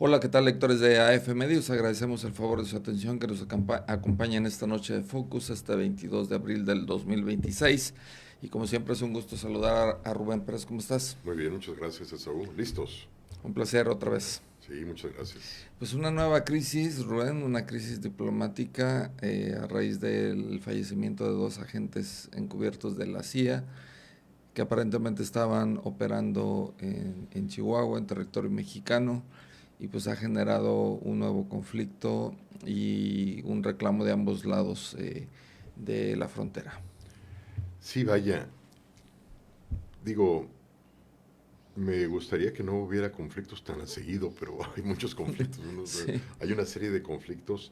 Hola, ¿qué tal, lectores de AF Medios? Agradecemos el favor de su atención que nos acompaña en esta noche de Focus, este 22 de abril del 2026. Y como siempre es un gusto saludar a Rubén Pérez. ¿Cómo estás? Muy bien, muchas gracias, Esaú. ¿Listos? Un placer otra vez. Sí, muchas gracias. Pues una nueva crisis, Rubén, una crisis diplomática a raíz del fallecimiento de dos agentes encubiertos de la CIA que aparentemente estaban operando en Chihuahua, en territorio mexicano, y pues ha generado un nuevo conflicto y un reclamo de ambos lados de la frontera. Sí, vaya, digo, me gustaría que no hubiera conflictos tan a seguido, pero hay muchos conflictos. Sí, Hay una serie de conflictos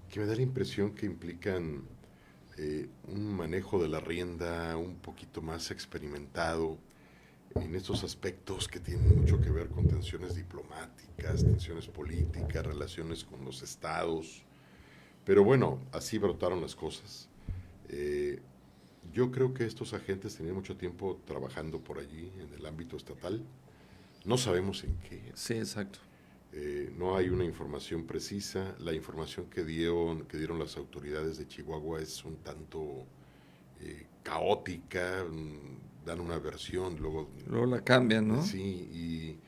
que me da la impresión que implican un manejo de la rienda un poquito más experimentado en estos aspectos que tienen mucho que ver con tensiones diplomáticas, tensiones políticas, relaciones con los estados. Pero bueno, así brotaron las cosas. Eh, Yo creo que estos agentes tenían mucho tiempo trabajando por allí en el ámbito estatal. No sabemos en qué. sí, exacto. No hay una información precisa. La información que dieron las autoridades de Chihuahua es un tanto caótica. Dan una versión, luego Luego la cambian, ¿no? sí,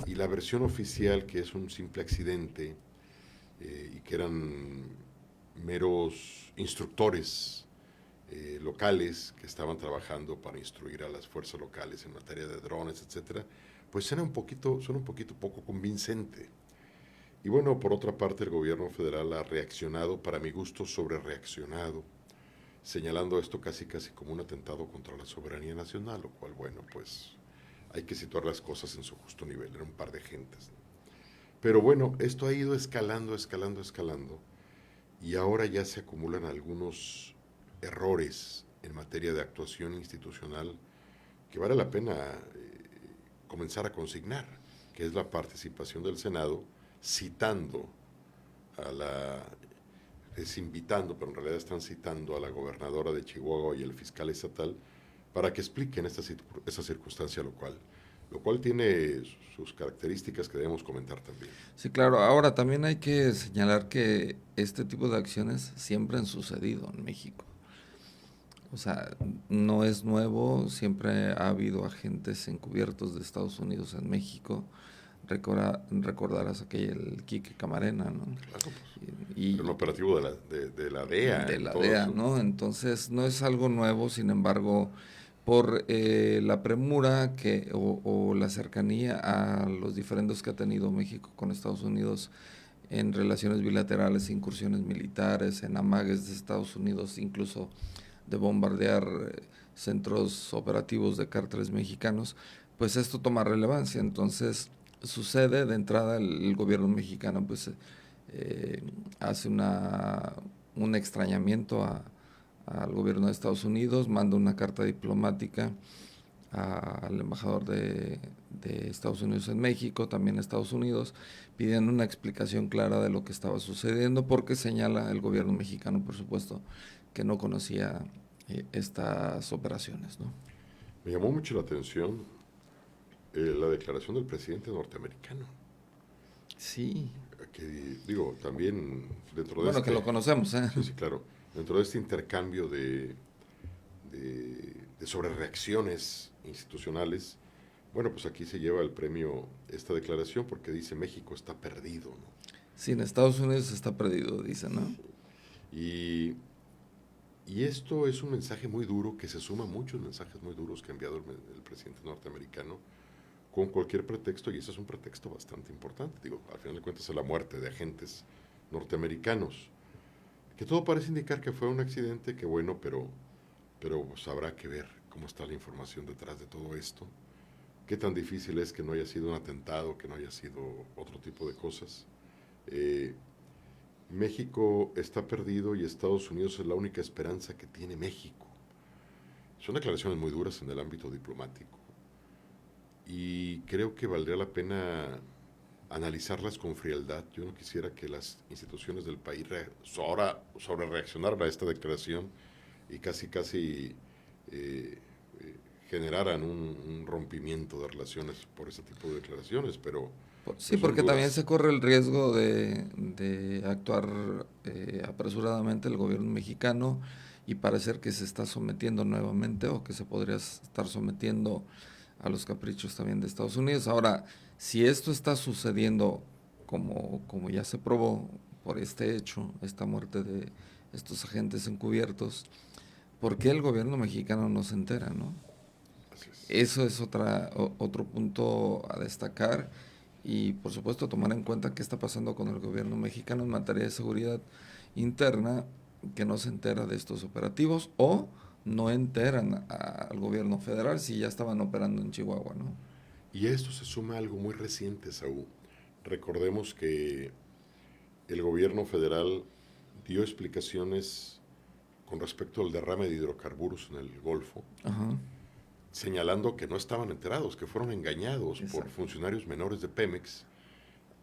y la versión oficial, que es un simple accidente y que eran meros instructores locales que estaban trabajando para instruir a las fuerzas locales en materia de drones, etcétera, pues son un poquito poco convincente. Y bueno, por otra parte, el gobierno federal ha reaccionado, para mi gusto, sobre reaccionado, señalando esto casi casi como un atentado contra la soberanía nacional, lo cual, bueno, pues hay que situar las cosas en su justo nivel, era un par de gentes. Pero bueno, esto ha ido escalando, escalando, escalando, y ahora ya se acumulan algunos errores en materia de actuación institucional que vale la pena comenzar a consignar, que es la participación del Senado citando a la, es invitando, pero en realidad están citando a la gobernadora de Chihuahua y el fiscal estatal para que expliquen esta circunstancia, lo cual tiene sus características que debemos comentar también. Sí, claro. Ahora también hay que señalar que este tipo de acciones siempre han sucedido en México. O sea, no es nuevo, siempre ha habido agentes encubiertos de Estados Unidos en México. Recordarás aquel Quique Camarena, ¿no? Claro, pues, era un Y operativo de la DEA de en la todo DEA, eso. ¿no? Entonces no es algo nuevo, sin embargo, por la premura o la cercanía a los diferendos que ha tenido México con Estados Unidos en relaciones bilaterales, incursiones militares, en amagues de Estados Unidos, incluso de bombardear centros operativos de cárteles mexicanos, pues esto toma relevancia. Entonces sucede de entrada el gobierno mexicano pues eh, hace un extrañamiento al gobierno de Estados Unidos, manda una carta diplomática al embajador de Estados Unidos en México, también a Estados Unidos, pidiendo una explicación clara de lo que estaba sucediendo, porque señala el gobierno mexicano, por supuesto, que no conocía estas operaciones, ¿no? Me llamó mucho la atención la declaración del presidente norteamericano, Sí, que digo, también dentro de bueno, que lo conocemos, ¿eh? sí, sí, claro, dentro de este intercambio de sobrereacciones institucionales, bueno, pues aquí se lleva el premio esta declaración porque dice México está perdido, ¿no? Sí, en Estados Unidos está perdido, dice, ¿no? Y, y esto es un mensaje muy duro que se suma a muchos mensajes muy duros que ha enviado el presidente norteamericano con cualquier pretexto, y ese es un pretexto bastante importante. Digo, al final de cuentas es la muerte de agentes norteamericanos, que todo parece indicar que fue un accidente, que bueno, pero pues habrá que ver cómo está la información detrás de todo esto, qué tan difícil es que no haya sido un atentado, que no haya sido otro tipo de cosas. Eh, México está perdido y Estados Unidos es la única esperanza que tiene México. Son declaraciones muy duras en el ámbito diplomático y creo que valdría la pena analizarlas con frialdad. Yo no quisiera que las instituciones del país ahora sobre reaccionaran a esta declaración y casi casi eh, generaran un rompimiento de relaciones por ese tipo de declaraciones, pero Sí, no son porque también dudas. se corre el riesgo de actuar apresuradamente el gobierno mexicano y parecer que se está sometiendo nuevamente o que se podría estar sometiendo a los caprichos también de Estados Unidos. Ahora, si esto está sucediendo como ya se probó por este hecho, esta muerte de estos agentes encubiertos, ¿por qué el gobierno mexicano no se entera, no? Así es. Eso es otro punto a destacar y por supuesto tomar en cuenta qué está pasando con el gobierno mexicano en materia de seguridad interna, que no se entera de estos operativos o no enteran al gobierno federal si ya estaban operando en Chihuahua, ¿no? Y a esto se suma algo muy reciente, Saúl. Recordemos que el gobierno federal dio explicaciones con respecto al derrame de hidrocarburos en el Golfo, Ajá, señalando que no estaban enterados, que fueron engañados por exacto. funcionarios menores de Pemex.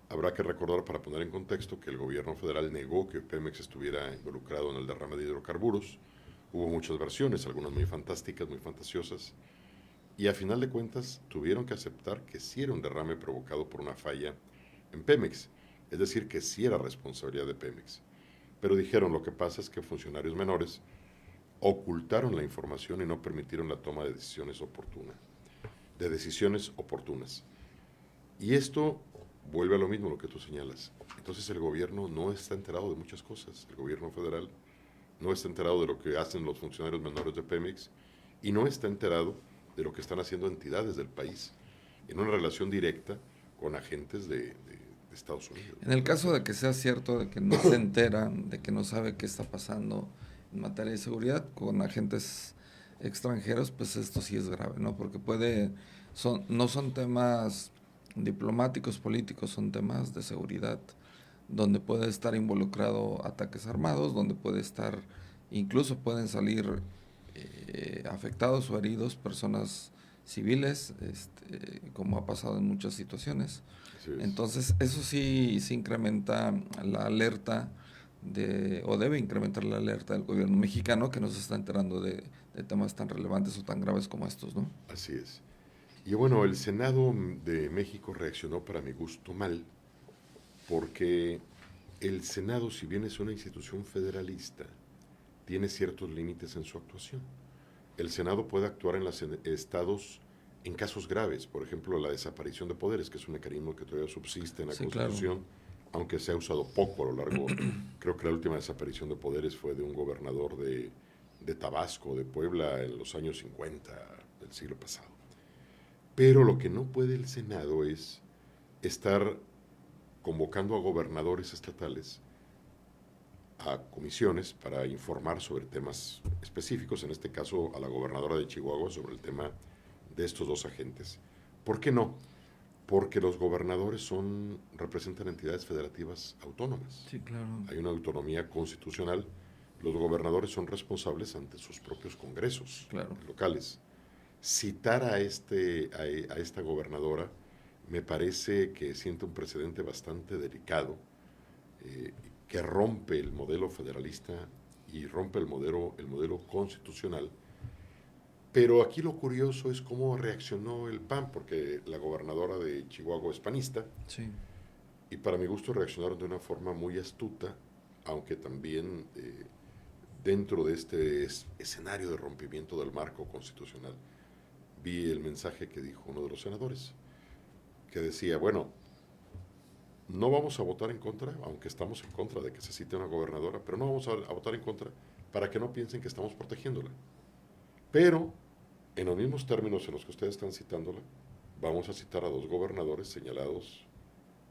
Habrá que recordar, para poner en contexto, que el gobierno federal negó que Pemex estuviera involucrado en el derrame de hidrocarburos. Hubo muchas versiones, algunas muy fantásticas, muy fantasiosas, y a final de cuentas tuvieron que aceptar que sí era un derrame provocado por una falla en Pemex, es decir, que sí era responsabilidad de Pemex. Pero dijeron, lo que pasa es que funcionarios menores ocultaron la información y no permitieron la toma de decisiones oportunas. Y esto vuelve a lo mismo, lo que tú señalas. Entonces el gobierno no está enterado de muchas cosas. El gobierno federal no está enterado de lo que hacen los funcionarios menores de Pemex y no está enterado de lo que están haciendo entidades del país en una relación directa con agentes de Estados Unidos. En el caso de que sea cierto de que no se enteran, de que no sabe qué está pasando en materia de seguridad con agentes extranjeros, pues esto sí es grave, ¿no? Porque no son temas diplomáticos, políticos, son temas de seguridad, donde puede estar involucrado ataques armados, donde puede estar, incluso pueden salir afectados o heridos personas civiles, como ha pasado en muchas situaciones. Así es. Entonces, eso sí incrementa la alerta o debe incrementar la alerta del gobierno mexicano que no se está enterando de temas tan relevantes o tan graves como estos, ¿no? Así es. Y bueno, el Senado de México reaccionó para mi gusto mal, porque el Senado, si bien es una institución federalista, tiene ciertos límites en su actuación. El Senado puede actuar en los estados en casos graves, por ejemplo, la desaparición de poderes, que es un mecanismo que todavía subsiste en la Sí, claro. Constitución, aunque se ha usado poco a lo largo. Creo que la última desaparición de poderes fue de un gobernador de Tabasco, de Puebla, en los años 50 del siglo pasado. Pero lo que no puede el Senado es estar convocando a gobernadores estatales a comisiones para informar sobre temas específicos, en este caso a la gobernadora de Chihuahua sobre el tema de estos dos agentes. ¿Por qué no? Porque los gobernadores representan entidades federativas autónomas. Sí, claro. Hay una autonomía constitucional. Los gobernadores son responsables ante sus propios congresos Claro. locales. Citar a esta gobernadora me parece que siente un precedente bastante delicado, que rompe el modelo federalista y rompe el modelo constitucional. Pero aquí lo curioso es cómo reaccionó el PAN, porque la gobernadora de Chihuahua es panista, Sí. y para mi gusto reaccionaron de una forma muy astuta, aunque también dentro de este escenario de rompimiento del marco constitucional. Vi el mensaje que dijo uno de los senadores, que decía, bueno, no vamos a votar en contra, aunque estamos en contra de que se cite una gobernadora, pero no vamos a votar en contra para que no piensen que estamos protegiéndola. Pero, en los mismos términos en los que ustedes están citándola, vamos a citar a dos gobernadores señalados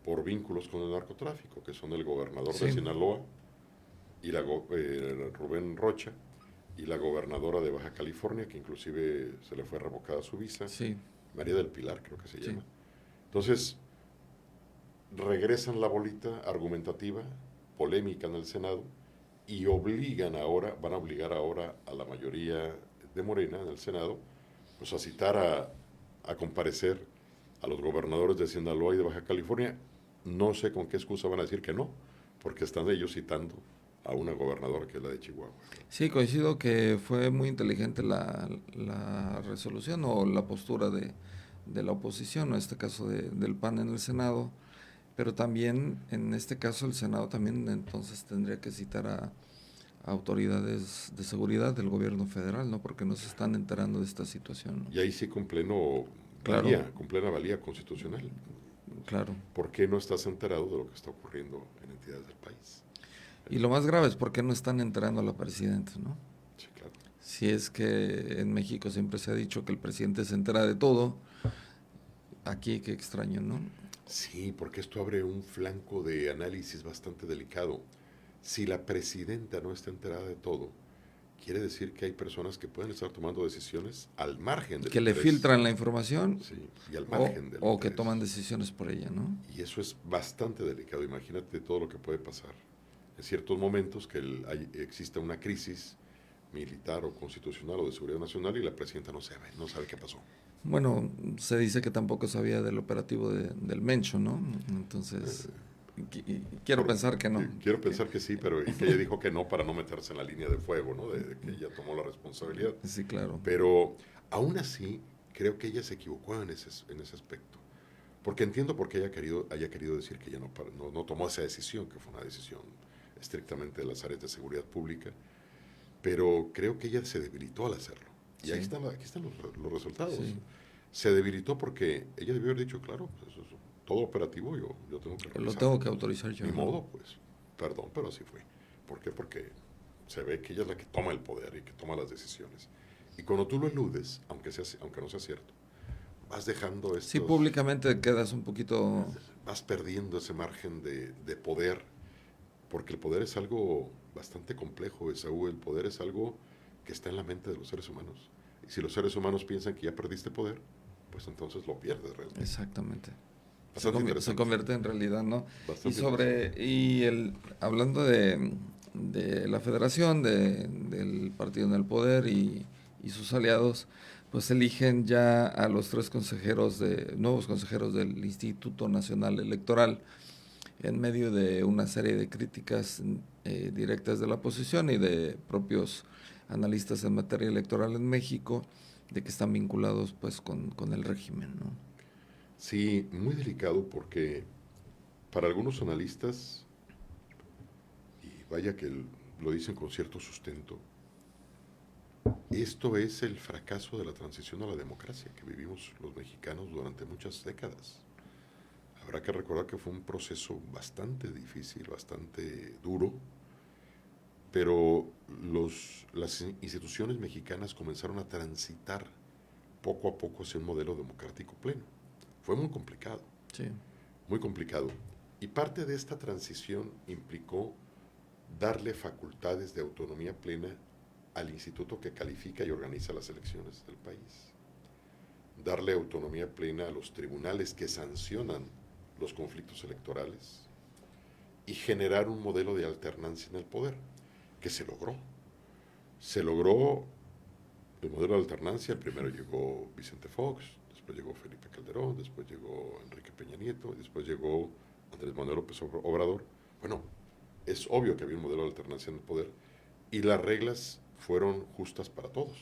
por vínculos con el narcotráfico, que son el gobernador Sí. de Sinaloa, y Rubén Rocha, y la gobernadora de Baja California, que inclusive se le fue revocada su visa, Sí. María del Pilar creo que se Sí. llama. Entonces, regresan la bolita argumentativa, polémica en el Senado, y van a obligar ahora a la mayoría de Morena en el Senado, pues a citar a comparecer a los gobernadores de Sinaloa y de Baja California. No sé con qué excusa van a decir que no, porque están ellos citando a una gobernadora que es la de Chihuahua. Sí, coincido que fue muy inteligente la resolución o la postura de la oposición, en este caso del PAN en el Senado, Pero también, en este caso, el Senado también entonces tendría que citar a autoridades de seguridad del gobierno federal, ¿no? Porque no se están enterando de esta situación, ¿no? Y ahí sí Claro, con plena valía constitucional. claro. ¿Por qué no estás enterado de lo que está ocurriendo en entidades del país? Y lo más grave es por qué no están enterando a la presidenta, ¿no? Sí, claro. Si es que en México siempre se ha dicho que el presidente se entera de todo, aquí qué extraño, ¿no? Sí, porque esto abre un flanco de análisis bastante delicado. Si la presidenta no está enterada de todo, quiere decir que hay personas que pueden estar tomando decisiones al margen del Que le interés. filtran la información Sí, y al margen del o que interés. toman decisiones por ella, ¿no? Y eso es bastante delicado. Imagínate todo lo que puede pasar en ciertos momentos que exista una crisis militar o constitucional o de seguridad nacional y la presidenta no sabe qué pasó. Bueno, se dice que tampoco sabía del operativo del Mencho, ¿no? Entonces, quiero pensar que no. Quiero pensar que sí, pero y que ella dijo que no para no meterse en la línea de fuego, ¿no? De que ella tomó la responsabilidad. Sí, claro. Pero aún así, creo que ella se equivocó en ese aspecto. Porque entiendo por qué haya querido decir que ella no tomó esa decisión, que fue una decisión estrictamente de las áreas de seguridad pública, pero creo que ella se debilitó al hacerlo. Y Sí. aquí están los resultados. Sí. Se debilitó porque ella debió haber dicho, claro, pues eso es todo operativo, yo tengo que Lo revisarlo. tengo que autorizar yo. Ni ¿no? modo, pues, perdón, pero así fue. ¿Por qué? Porque se ve que ella es la que toma el poder y que toma las decisiones. Y cuando tú lo eludes, aunque no sea cierto, vas dejando Sí, públicamente quedas un poquito... vas perdiendo ese margen de poder, porque el poder es algo bastante complejo, Esaú. El poder es algo que está en la mente de los seres humanos. Y si los seres humanos piensan que ya perdiste poder, pues entonces lo pierdes realmente. Exactamente. Se Bastante convierte en realidad, ¿no? Bastante Hablando de la federación, del partido en el poder y sus aliados, pues eligen ya a los nuevos consejeros del Instituto Nacional Electoral en medio de una serie de críticas directas de la oposición y de propios analistas en materia electoral en México, de que están vinculados pues con el régimen, ¿no? Sí, muy delicado porque para algunos analistas, y vaya que lo dicen con cierto sustento, esto es el fracaso de la transición a la democracia que vivimos los mexicanos durante muchas décadas. Habrá que recordar que fue un proceso bastante difícil, bastante duro, pero las instituciones mexicanas comenzaron a transitar poco a poco hacia un modelo democrático pleno. Fue muy complicado, Sí. muy complicado. Y parte de esta transición implicó darle facultades de autonomía plena al instituto que califica y organiza las elecciones del país. Darle autonomía plena a los tribunales que sancionan los conflictos electorales y generar un modelo de alternancia en el poder, que se logró. Se logró el modelo de alternancia. El primero llegó Vicente Fox, después llegó Felipe Calderón, después llegó Enrique Peña Nieto, y después llegó Andrés Manuel López Obrador. Bueno, es obvio que había un modelo de alternancia en el poder y las reglas fueron justas para todos.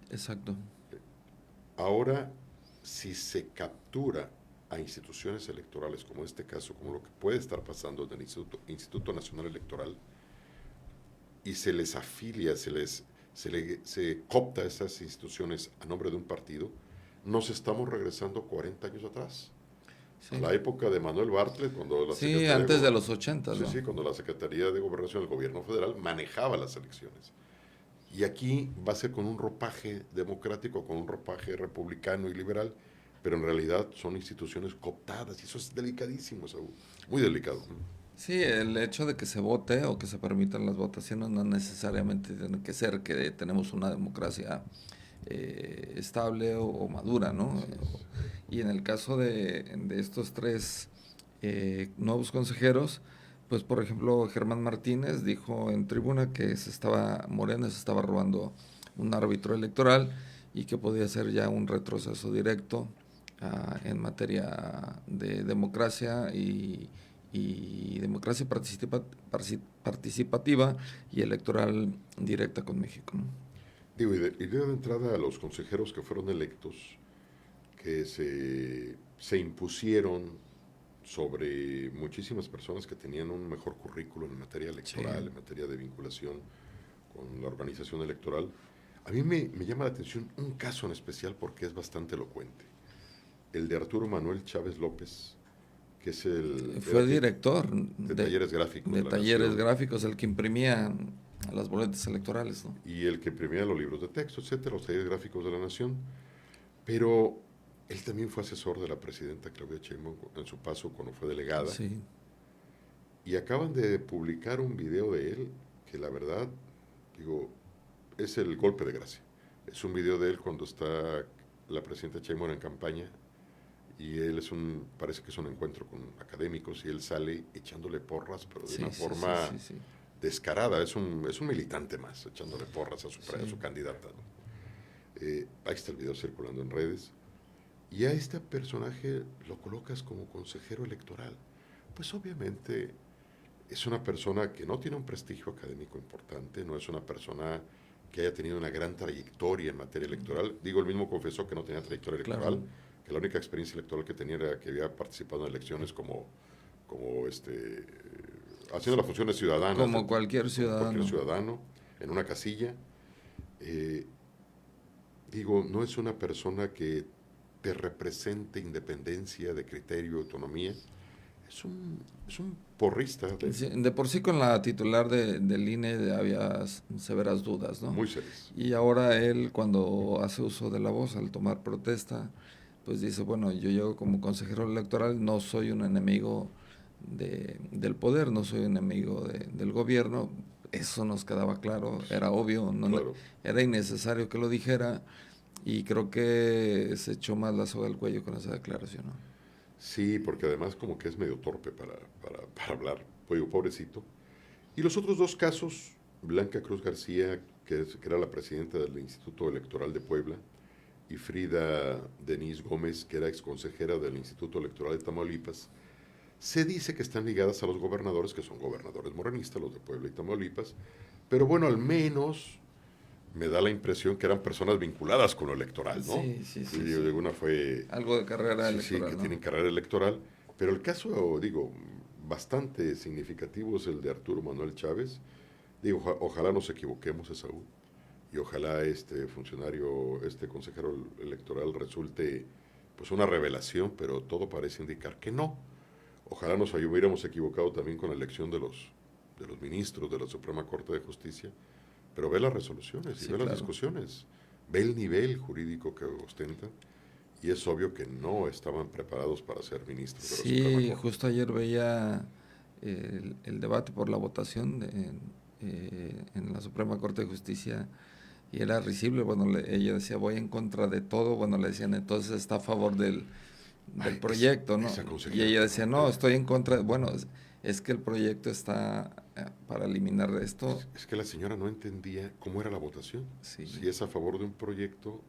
Exacto. Ahora, si se captura a instituciones electorales, como en este caso, como lo que puede estar pasando en el Instituto Nacional Electoral, y se les afilia, se coopta a esas instituciones a nombre de un partido, nos estamos regresando 40 años atrás. Sí. A la época de Manuel Bartlett, cuando la Sí, antes de los 80, ¿no? Sí, cuando la Secretaría de Gobernación del Gobierno Federal manejaba las elecciones. Y aquí va a ser con un ropaje democrático, con un ropaje republicano y liberal, pero en realidad son instituciones cooptadas y eso es delicadísimo, Saúl. Muy delicado. Sí, el hecho de que se vote o que se permitan las votaciones no necesariamente tiene que ser que tenemos una democracia estable o madura, ¿no? Así es. Y en el caso de estos tres nuevos consejeros, pues por ejemplo Germán Martínez dijo en tribuna que Morena se estaba robando un árbitro electoral y que podía ser ya un retroceso directo en materia de democracia y democracia participativa y electoral directa con México, ¿no? Digo, y de entrada a los consejeros que fueron electos, que se impusieron sobre muchísimas personas que tenían un mejor currículo en materia electoral, en materia de vinculación con la organización electoral. A mí me llama la atención un caso en especial porque es bastante elocuente. El de Arturo Manuel Chávez López, que es Fue director de talleres gráficos de la talleres Nación, gráficos, el que imprimía las boletas electorales, ¿no? y el que imprimía los libros de texto, etcétera, los talleres gráficos de la Nación. Pero él también fue asesor de la presidenta Claudia Sheinbaum en su paso cuando fue delegada. Sí. Y acaban de publicar un video de él que la verdad, digo, es el golpe de gracia. Es un video de él cuando está la presidenta Sheinbaum en campaña y él parece que es un encuentro con académicos y él sale echándole porras, pero de una forma descarada. Es un militante más, echándole porras a su candidata, ¿no? Ahí está el video circulando en redes. Y a este personaje lo colocas como consejero electoral. Pues obviamente es una persona que no tiene un prestigio académico importante, no es una persona que haya tenido una gran trayectoria en materia electoral. Digo, él mismo confesó que no tenía trayectoria electoral, claro, que la única experiencia electoral que tenía era que había participado en elecciones como haciendo las funciones ciudadanas. Como cualquier ciudadano. Cualquier ciudadano, en una casilla. Digo, no es una persona que te represente independencia de criterio, autonomía. Es un porrista. De por sí con la titular del INE había severas dudas, ¿no? Muy serias. Y ahora él, cuando hace uso de la voz al tomar protesta, pues dice, bueno, yo llego como consejero electoral, no soy un enemigo del poder, no soy un enemigo del gobierno. Eso nos quedaba claro, era obvio, claro. Era innecesario que lo dijera, y creo que se echó más la soga al cuello con esa declaración, ¿no? Sí, porque además como que es medio torpe para hablar, pobrecito. Y los otros dos casos, Blanca Cruz García, que era la presidenta del Instituto Electoral de Puebla, y Frida Denise Gómez, que era exconsejera del Instituto Electoral de Tamaulipas, se dice que están ligadas a los gobernadores, que son gobernadores morenistas, los de Puebla y Tamaulipas, pero bueno, al menos me da la impresión que eran personas vinculadas con lo electoral, ¿no? Sí. Una fue... Algo de carrera electoral, sí, que ¿no? tienen carrera electoral, pero el caso, digo, bastante significativo es el de Arturo Manuel Chávez. Digo, ojalá nos equivoquemos, Esaú, y ojalá este funcionario, este consejero electoral resulte pues una revelación, pero todo parece indicar que no. Ojalá nos hubiéramos equivocado también con la elección de los ministros de la Suprema Corte de Justicia, pero ve las resoluciones y ve las discusiones, ve el nivel jurídico que ostentan, y es obvio que no estaban preparados para ser ministros de la Suprema Corte. Sí, justo ayer veía el debate por la votación en la Suprema Corte de Justicia, y era risible. Bueno, ella decía, voy en contra de todo. Bueno, le decían, entonces está a favor del proyecto, ¿no? Y ella decía, no, estoy en contra. Bueno, es que el proyecto está para eliminar esto. Es que la señora no entendía cómo era la votación. Sí. Si es a favor de un proyecto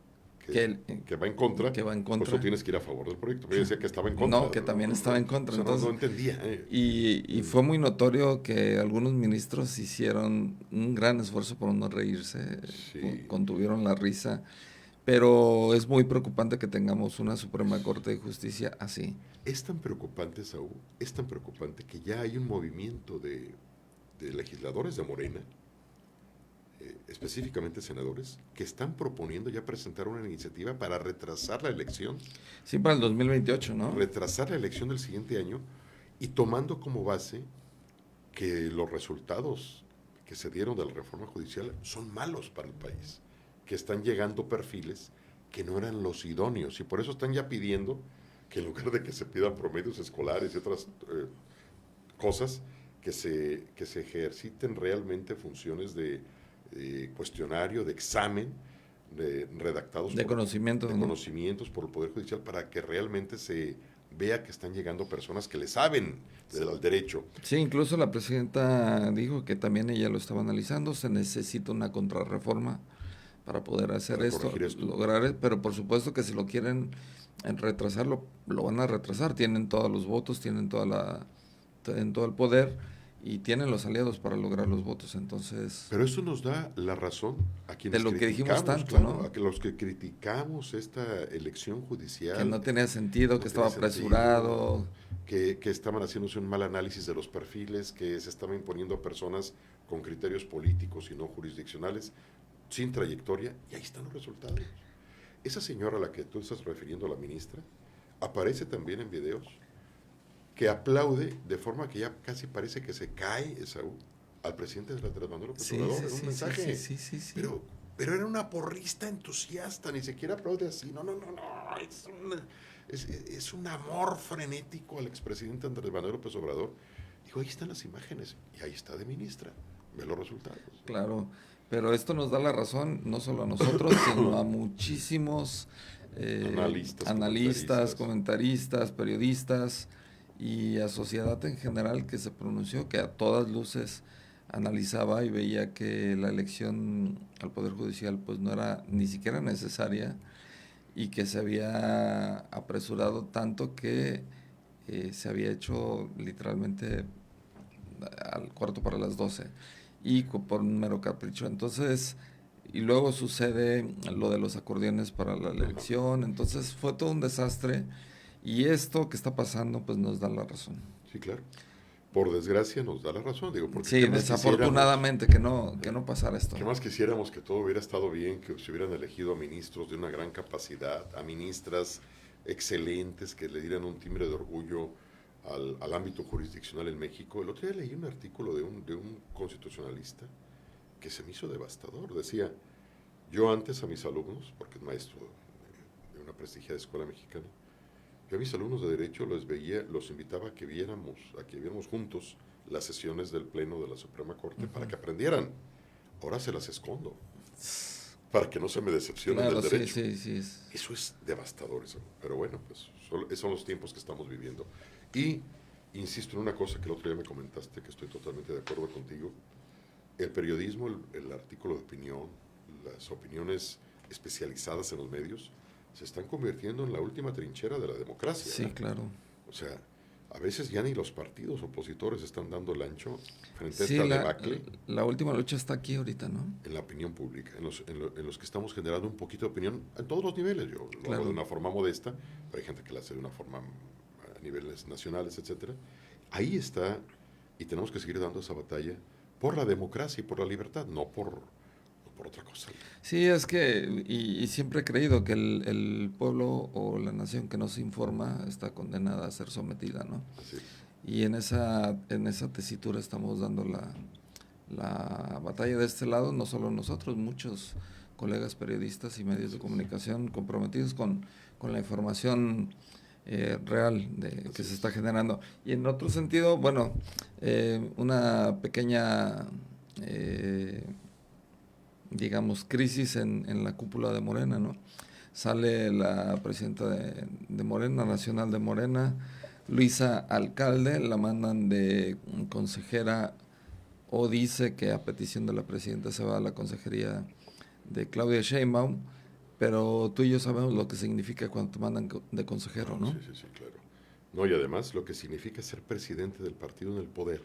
que va en contra, pues tú tienes que ir a favor del proyecto. Ella decía que estaba en contra. No, que también estaba en contra. O sea, entonces, no entendía. Y fue muy notorio que algunos ministros hicieron un gran esfuerzo por no reírse, contuvieron la risa. Pero es muy preocupante que tengamos una Suprema Corte de Justicia así. Es tan preocupante, Saúl, es tan preocupante que ya hay un movimiento de legisladores de Morena, específicamente senadores, que están proponiendo ya presentar una iniciativa para retrasar la elección. Sí, para el 2028, ¿no? Retrasar la elección del siguiente año, y tomando como base que los resultados que se dieron de la reforma judicial son malos para el país, que están llegando perfiles que no eran los idóneos, y por eso están ya pidiendo que en lugar de que se pidan promedios escolares y otras cosas, que se ejerciten realmente funciones de cuestionario, de examen, redactados de conocimientos por el Poder Judicial, para que realmente se vea que están llegando personas que le saben del derecho. Sí, incluso la presidenta dijo que también ella lo estaba analizando, se necesita una contrarreforma para poder hacer esto, lograr, pero por supuesto que si lo quieren retrasar, lo van a retrasar. Tienen todos los votos, tienen todo el poder y tienen los aliados para lograr los votos. Entonces, pero eso nos da la razón a quienes de lo que dijimos tanto, claro, ¿no? A que los que criticamos esta elección judicial, que no tenía sentido, que estaba apresurado. que estaban haciéndose un mal análisis de los perfiles, que se estaban imponiendo a personas con criterios políticos y no jurisdiccionales, sin trayectoria, y ahí están los resultados. Esa señora a la que tú estás refiriendo, la ministra, aparece también en videos que aplaude de forma que ya casi parece que se cae Esaú al presidente de la Andrés Manuel López Obrador en un mensaje. Sí. Pero era una porrista entusiasta, ni siquiera aplaude así. No. Es un amor frenético al expresidente Andrés Manuel López Obrador. Digo, ahí están las imágenes y ahí está de ministra. Ve los resultados. Claro, pero esto nos da la razón no solo a nosotros, sino a muchísimos analistas, comentaristas, periodistas y a sociedad en general que se pronunció, que a todas luces analizaba y veía que la elección al Poder Judicial pues no era ni siquiera necesaria y que se había apresurado tanto que se había hecho literalmente al cuarto para las 12 y por un mero capricho. Entonces, y luego sucede lo de los acordeones para la elección, entonces fue todo un desastre y esto que está pasando pues nos da la razón. Sí, claro. Por desgracia nos da la razón, digo, porque sí, desafortunadamente que no pasara esto. ¿Qué más quisiéramos? Que todo hubiera estado bien, que se hubieran elegido a ministros de una gran capacidad, a ministras excelentes que le dieran un timbre de orgullo al ámbito jurisdiccional en México. El otro día leí un artículo de un constitucionalista que se me hizo devastador. Decía, yo antes a mis alumnos, porque es maestro de una prestigiada escuela mexicana, yo a mis alumnos de Derecho los invitaba a que viéramos juntos las sesiones del Pleno de la Suprema Corte para que aprendieran. Ahora se las escondo, para que no se me decepcionen del derecho. Sí. Eso es devastador, eso. Pero bueno, pues son los tiempos que estamos viviendo. Y insisto en una cosa que el otro día me comentaste, que estoy totalmente de acuerdo contigo. El periodismo, el artículo de opinión, las opiniones especializadas en los medios, se están convirtiendo en la última trinchera de la democracia. Sí, claro. O sea, a veces ya ni los partidos opositores están dando el ancho frente a esta debacle. La última lucha está aquí ahorita, ¿no? En la opinión pública, en los que estamos generando un poquito de opinión en todos los niveles. Yo lo hago de una forma modesta, pero hay gente que la hace de una forma a niveles nacionales, etcétera. Ahí está, y tenemos que seguir dando esa batalla por la democracia y por la libertad, no por otra cosa. Sí, es que, y siempre he creído que el pueblo o la nación que no se informa está condenada a ser sometida, ¿no? Así es. Y en esa tesitura estamos dando la batalla de este lado, no solo nosotros, muchos colegas periodistas y medios de comunicación comprometidos con la información real que se está generando. Y en otro sentido, bueno, una pequeña digamos, crisis en la cúpula de Morena, ¿no? Sale la presidenta de Morena, nacional de Morena, Luisa Alcalde, la mandan de consejera, o dice que a petición de la presidenta se va a la consejería de Claudia Sheinbaum, pero tú y yo sabemos lo que significa cuando te mandan de consejero, ¿no? Sí, claro. No, y además lo que significa ser presidente del partido en el poder,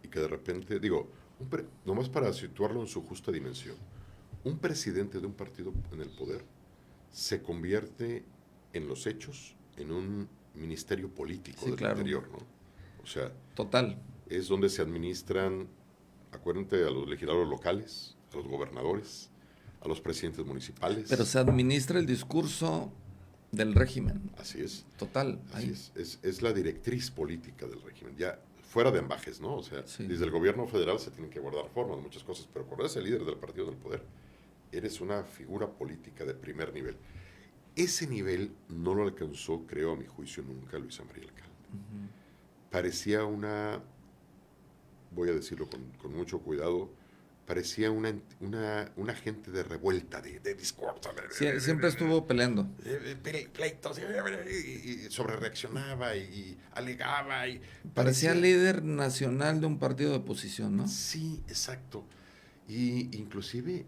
y que de repente, digo, nomás para situarlo en su justa dimensión, un presidente de un partido en el poder se convierte en los hechos en un ministerio político del interior, ¿no? O sea, total. Es donde se administran, acuérdate, a los legisladores locales, a los gobernadores, a los presidentes municipales. Pero se administra el discurso del régimen. Así es. Total. Así es la directriz política del régimen. Ya fuera de ambajes, ¿no? O sea, desde el gobierno federal se tienen que guardar formas, muchas cosas, pero cuando eres el líder del partido del poder, eres una figura política de primer nivel. Ese nivel no lo alcanzó, creo, a mi juicio, nunca Luisa María Alcalde. Parecía voy a decirlo con mucho cuidado, parecía una gente de revuelta, de discurso. Siempre estuvo peleando. Pleitos, y sobre reaccionaba y alegaba. Parecía líder nacional de un partido de oposición, ¿no? Sí, exacto. Y inclusive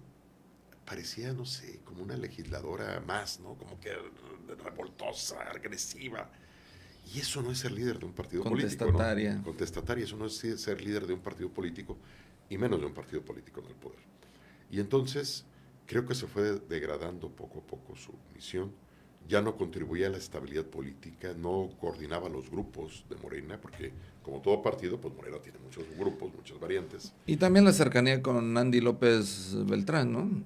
parecía, no sé, como una legisladora más, ¿no? Como que revoltosa, agresiva. Y eso no es ser líder de un partido político, ¿no? Contestataria, eso no es ser líder de un partido político, y menos de un partido político en el poder. Y entonces creo que se fue degradando poco a poco su misión, ya no contribuía a la estabilidad política, no coordinaba los grupos de Morena, porque como todo partido, pues Morena tiene muchos grupos, muchas variantes. Y también la cercanía con Andy López Beltrán, ¿no?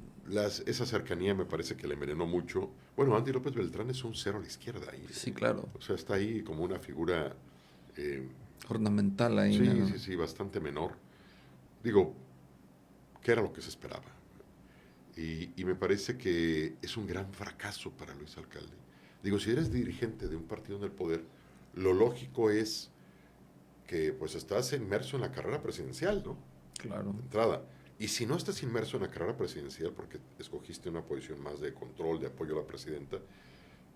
Esa cercanía me parece que le envenenó mucho. Bueno, Andy López Beltrán es un cero a la izquierda ahí. Sí, claro. O sea, está ahí como una figura, eh, Ornamental ahí, sí, ¿no? sí, sí, bastante menor. Digo, ¿qué era lo que se esperaba? Y me parece que es un gran fracaso para Luis Alcalde. Digo, si eres dirigente de un partido en el poder, lo lógico es que pues estás inmerso en la carrera presidencial, ¿no? Claro. De entrada. Y si no estás inmerso en la carrera presidencial porque escogiste una posición más de control, de apoyo a la presidenta,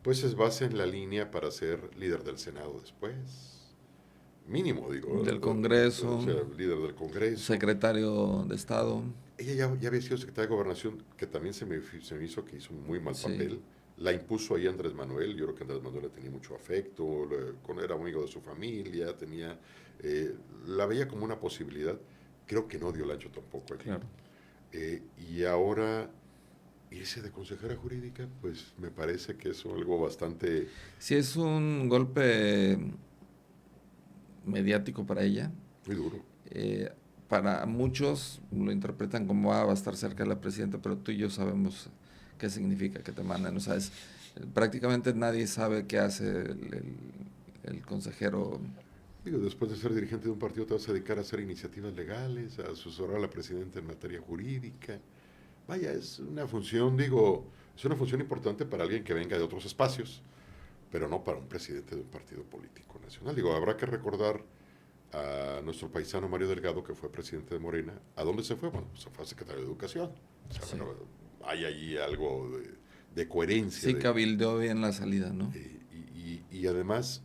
pues vas en la línea para ser líder del Senado después. Mínimo, digo. Del O Congreso, sea, líder del Congreso. secretario de Estado. Ella ya había sido secretaria de Gobernación, que también se me hizo que hizo un muy mal Sí, papel. La impuso ahí Andrés Manuel. Yo creo que Andrés Manuel le tenía mucho afecto, era amigo de su familia, la veía como una posibilidad. Creo que no dio el ancho tampoco allí. claro. Y ahora irse de consejera jurídica, pues me parece que es algo bastante Sí, es un golpe mediático para ella. muy duro. Eh, para muchos lo interpretan como va a estar cerca de la presidenta, pero tú y yo sabemos qué significa que te mandan. O sea, prácticamente nadie sabe qué hace el consejero. Digo, después de ser dirigente de un partido te vas a dedicar a hacer iniciativas legales, a asesorar a la presidenta en materia jurídica. Vaya, es una función, digo, es una función importante para alguien que venga de otros espacios, pero no para un presidente de un partido político nacional. Digo, habrá que recordar a nuestro paisano Mario Delgado, que fue presidente de Morena. ¿A dónde se fue? Bueno, se fue a secretario de Educación. O sea, Sí, bueno, hay allí algo de coherencia. sí cabildeó bien la salida, ¿no? Y además,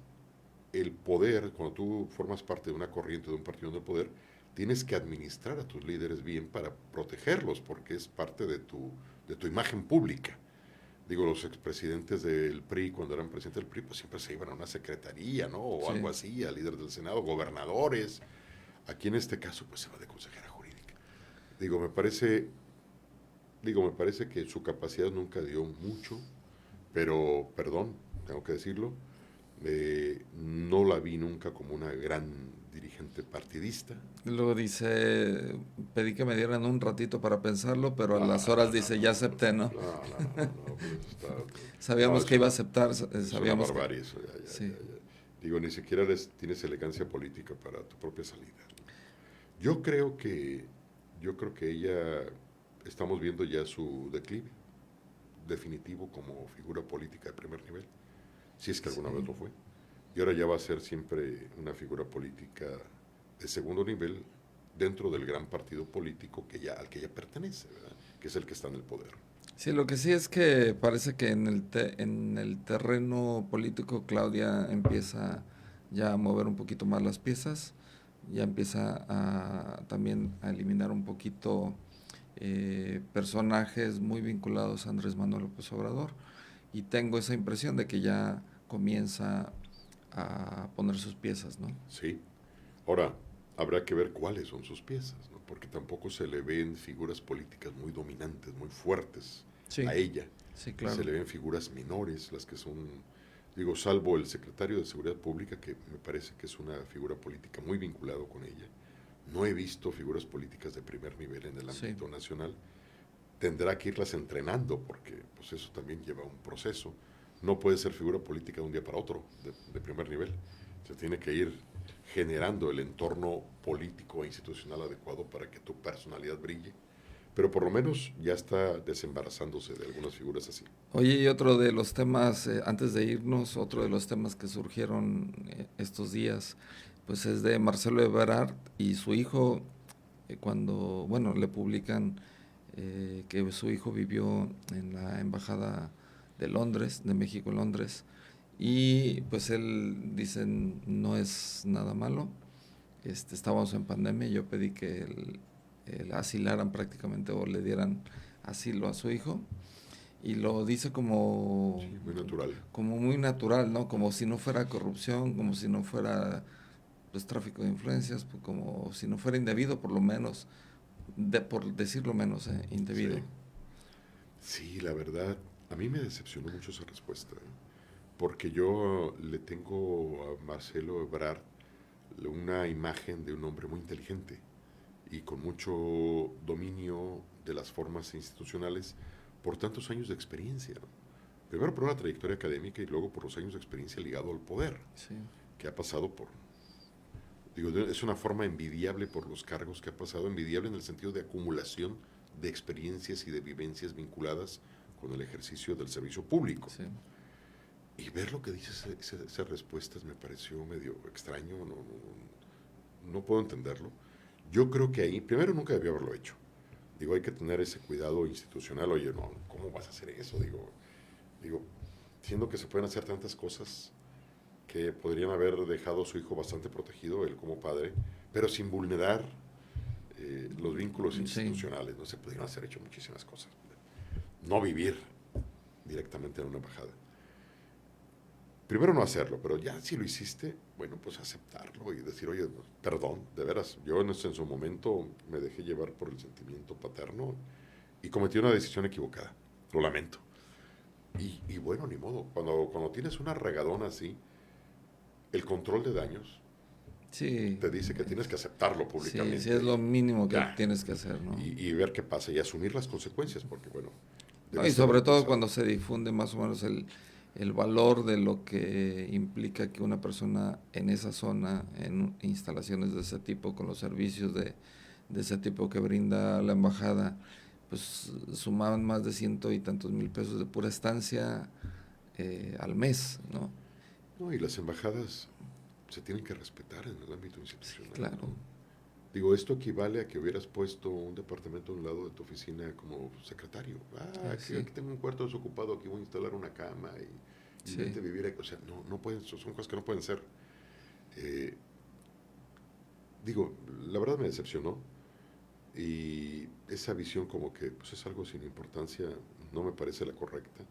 el poder, cuando tú formas parte de una corriente, de un partido del poder, tienes que administrar a tus líderes bien para protegerlos, porque es parte de tu imagen pública. Digo, los expresidentes del PRI, cuando eran presidentes del PRI, pues siempre se iban a una secretaría, ¿no? O Sí. algo así, a líder del Senado, gobernadores. Aquí en este caso, pues se va de consejera jurídica. Digo, me parece que su capacidad nunca dio mucho, pero, perdón, tengo que decirlo, no la vi nunca como una gran dirigente partidista. Luego dice, pedí que me dieran un ratito para pensarlo, pero a No, las no, horas no, dice, no, ya no, acepté, ¿no? pues eso está, no, Sabíamos que iba a aceptar, es una sabíamos que... barbarie eso, Sí, Digo, ni siquiera tienes elegancia política para tu propia salida. Yo creo que, yo creo que ella, estamos viendo ya su declive definitivo como figura política de primer nivel, si es que alguna vez sí. lo fue. Y ahora ya va a ser siempre una figura política de segundo nivel dentro del gran partido político al que ella pertenece, ¿verdad? Que es el que está en el poder. Sí, lo que sí es que parece que en el terreno político Claudia empieza ya a mover un poquito más las piezas, ya empieza también a eliminar un poquito personajes muy vinculados a Andrés Manuel López Obrador, y tengo esa impresión de que ya comienza a poner sus piezas, ¿no? Sí. Ahora, habrá que ver cuáles son sus piezas, ¿no? Porque tampoco se le ven figuras políticas muy dominantes, muy fuertes Sí, a ella. sí, Se claro. le ven figuras menores, las que son, digo, salvo el secretario de Seguridad Pública, que me parece que es una figura política muy vinculado con ella. No he visto figuras políticas de primer nivel en el Sí. ámbito nacional. Tendrá que irlas entrenando, porque pues eso también lleva un proceso. No puede ser figura política de un día para otro, de primer nivel. Se tiene que ir generando el entorno político e institucional adecuado para que tu personalidad brille. Pero por lo menos ya está desembarazándose de algunas figuras así. Oye, y otro de los temas, antes de irnos, otro de los temas que surgieron estos días, pues es de Marcelo Ebrard y su hijo, cuando, bueno, le publican que su hijo vivió en la Embajada de Londres, de México en Londres, y pues él dice, no es nada malo, estábamos en pandemia, yo pedí que asilaran prácticamente o le dieran asilo a su hijo, y lo dice Sí, muy natural. como muy natural, ¿no? Como si no fuera corrupción, como si no fuera pues tráfico de influencias, pues, como si no fuera indebido, por lo menos, por decirlo menos, indebido. Sí. Sí, la verdad, A mí me decepcionó mucho esa respuesta, porque yo le tengo a Marcelo Ebrard una imagen de un hombre muy inteligente y con mucho dominio de las formas institucionales por tantos años de experiencia, ¿no? Primero por una trayectoria académica y luego por los años de experiencia ligado al poder, Sí, que ha pasado por... Digo, es una forma envidiable por los cargos que ha pasado, envidiable en el sentido de acumulación de experiencias y de vivencias vinculadas con el ejercicio del servicio público. sí. Y ver lo que dice esas respuestas me pareció medio extraño, no puedo entenderlo. Yo creo que ahí, primero nunca debió haberlo hecho. Digo, hay que tener ese cuidado institucional. Oye, no, ¿cómo vas a hacer eso? Digo, siendo que se pueden hacer tantas cosas que podrían haber dejado a su hijo bastante protegido, él como padre, pero sin vulnerar los vínculos Sí, institucionales. No se pudieron haber hecho muchísimas cosas. No vivir directamente en una embajada. Primero no hacerlo, pero ya si lo hiciste, bueno, pues aceptarlo y decir, oye, perdón, de veras, yo en su momento me dejé llevar por el sentimiento paterno y cometí una decisión equivocada, lo lamento. Y bueno, ni modo, cuando tienes una regadona así, el control de daños sí. te dice que tienes que aceptarlo Sí, públicamente. sí, es lo mínimo que Ya, tienes que hacer, ¿no? y ver qué pasa y asumir las consecuencias, porque bueno, No, y debiste sobre haberlo todo pensado. cuando se difunde más o menos el valor de lo que implica que una persona en esa zona, en instalaciones de ese tipo, con los servicios de ese tipo que brinda la embajada, pues sumaban más de 100 y tantos mil pesos de pura estancia al mes, ¿no? No, y las embajadas se tienen que respetar en el ámbito Sí, institucional, claro. ¿no? Digo, esto equivale a que huvieras puesto un departamento a un lado de tu oficina como secretario. Sí, Aquí tengo un cuarto desocupado, aquí voy a instalar una cama y sí, vente a vivir aquí. O sea, no pueden, son cosas que no pueden ser. Eh, Digo, la verdad me decepcionó y esa visión como que pues, es algo sin importancia no me parece la correcta.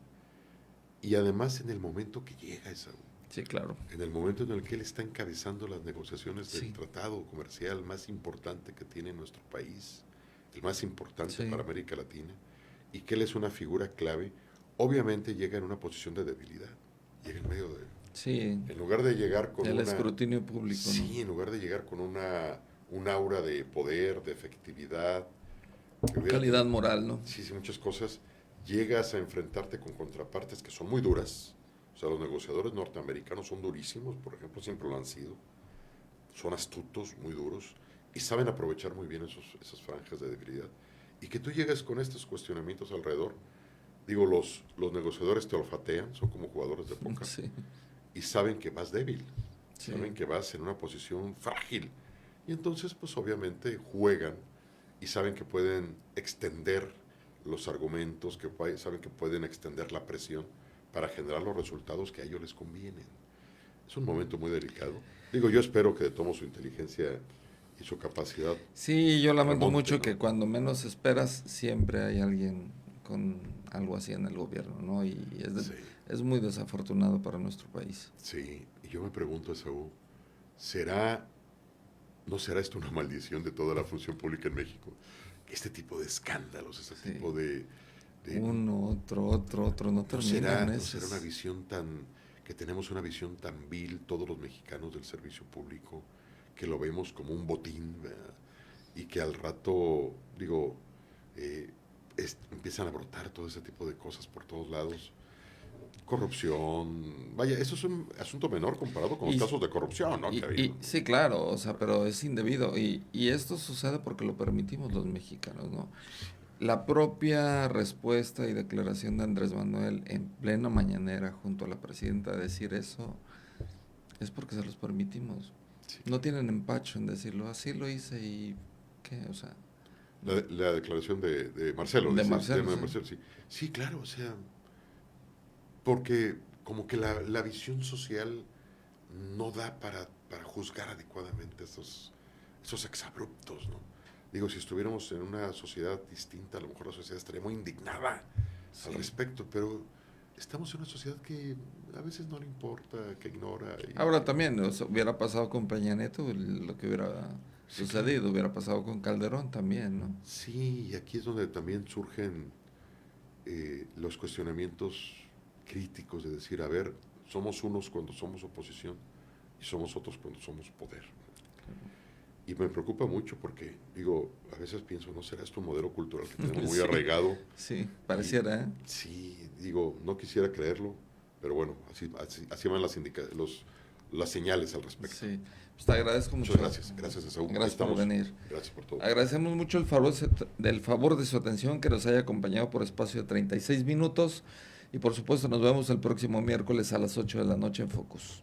Y además en el momento que llega esa, sí, claro. en el momento en el que él está encabezando las negociaciones del Sí, tratado comercial más importante que tiene nuestro país, el más importante sí, para América Latina, y que él es una figura clave, obviamente llega en una posición de debilidad, llega en medio de... sí, En lugar de llegar con el una... escrutinio público, ¿no? Sí, en lugar de llegar con un aura de poder, de efectividad, que hubiera Calidad tenido, moral, ¿no? sí, sí, muchas cosas, llegas a enfrentarte con contrapartes que son muy duras. O sea, los negociadores norteamericanos son durísimos, por ejemplo, siempre lo han sido. Son astutos, muy duros, y saben aprovechar muy bien esas franjas de debilidad. Y que tú llegues con estos cuestionamientos alrededor. Digo, los negociadores te olfatean, son como jugadores de póker, Sí, y saben que vas débil, sí. saben que vas en una posición frágil. Y entonces, pues obviamente juegan y saben que pueden extender los argumentos, saben que pueden extender la presión para generar los resultados que a ellos les convienen. Es un momento muy delicado. Digo, yo espero que tomo su inteligencia y su capacidad Sí, yo lamento remonte, mucho ¿no? que cuando menos esperas siempre hay alguien con algo así en el gobierno, ¿no? Y Sí, es muy desafortunado para nuestro país. sí. Y yo me pregunto, Esaú, ¿será, no será esto una maldición de toda la función pública en México? Este tipo de escándalos, ese Sí. tipo de Uno, otro, no terminan no será una esos. visión tan, que tenemos una visión tan vil todos los mexicanos del servicio público, que lo vemos como un botín, ¿verdad? Y que al rato, digo, eh, empiezan a brotar todo ese tipo de cosas por todos lados. Corrupción, vaya, eso es un asunto menor comparado con los Y, casos de corrupción, ¿no? Que ha habido. sí, claro, o sea, pero es indebido. Y esto sucede porque lo permitimos los mexicanos, ¿no? La propia respuesta y declaración de Andrés Manuel en plena mañanera junto a la presidenta a decir eso es porque se los permitimos. Sí, No claro. tienen empacho en decirlo, así lo hice y ¿qué? O sea, La declaración de Marcelo, de dice el Marcelo, tema de sí. Marcelo, sí. Sí, claro, o sea, porque como que la visión social no da para juzgar adecuadamente esos exabruptos, ¿no? Digo, si estuviéramos en una sociedad distinta, a lo mejor la sociedad estaría muy indignada al Sí. respecto, pero estamos en una sociedad que a veces no le importa, que ignora. Ahora también, o sea, hubiera pasado con Peña Nieto lo que hubiera Sí, claro. sucedido, hubiera pasado con Calderón también, ¿no? Sí, y aquí es donde también surgen los cuestionamientos críticos de decir, a ver, somos unos cuando somos oposición y somos otros cuando somos poder. Y me preocupa mucho porque, digo, a veces pienso, ¿no será esto un modelo cultural que tenemos muy arraigado? Sí, pareciera, ¿eh? Sí, digo, no quisiera creerlo, pero bueno, así van las señales al respecto. Sí, pues te agradezco mucho. Muchas gracias, Esaú. Gracias por venir. Gracias por todo. Agradecemos mucho del favor de su atención, que nos haya acompañado por espacio de 36 minutos y por supuesto nos vemos el próximo miércoles a las 8 de la noche en Focus.